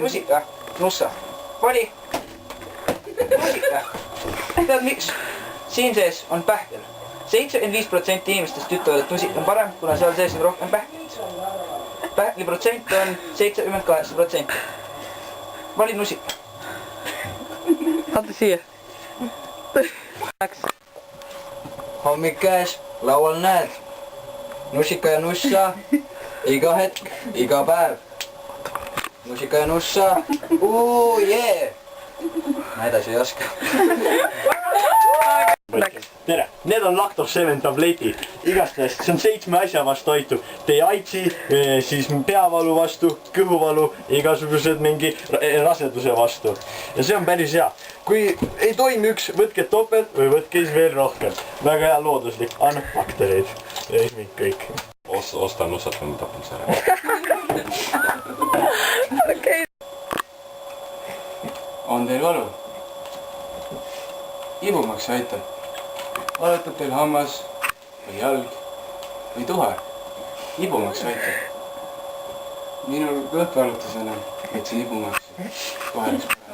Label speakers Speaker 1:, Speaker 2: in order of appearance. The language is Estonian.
Speaker 1: Musika, nussa. Vali. Musika. Tead miks? Siin sees on pähkel. 75% inimestest ütlevad, et musik on parem, kuna seal sees on rohkem pähklit. Pähkli protsent on 78%. Vali musika.
Speaker 2: Anta siia.
Speaker 1: Hommik käes, laual näed. Nusika ja nussa. Iga hetk, iga päev. Nusika ja nussa. Jee! Ma edasi ei oska.
Speaker 3: Tere, need on Lactos 7 tabletid. Igastahes, see on 7 asja vastu toitu. Teie aitsi, siis peavalu vastu, kõhuvalu, igasugused mingi raseduse vastu. Ja see on päris hea. Kui ei toimi üks, võtke topelt või võtke siis veel rohkem. Väga hea looduslik, annab baktereid. Ja siis kõik.
Speaker 4: Ostan nussat, kui ma tapan selle.
Speaker 2: Okei.
Speaker 1: On teil valu? Ibumaks aitab. Valutab teil hammas või jalg või tuha. Ibumaks aitab. Minu kõhkvalutusena võtsin ibumaks. Kohe läks pähe.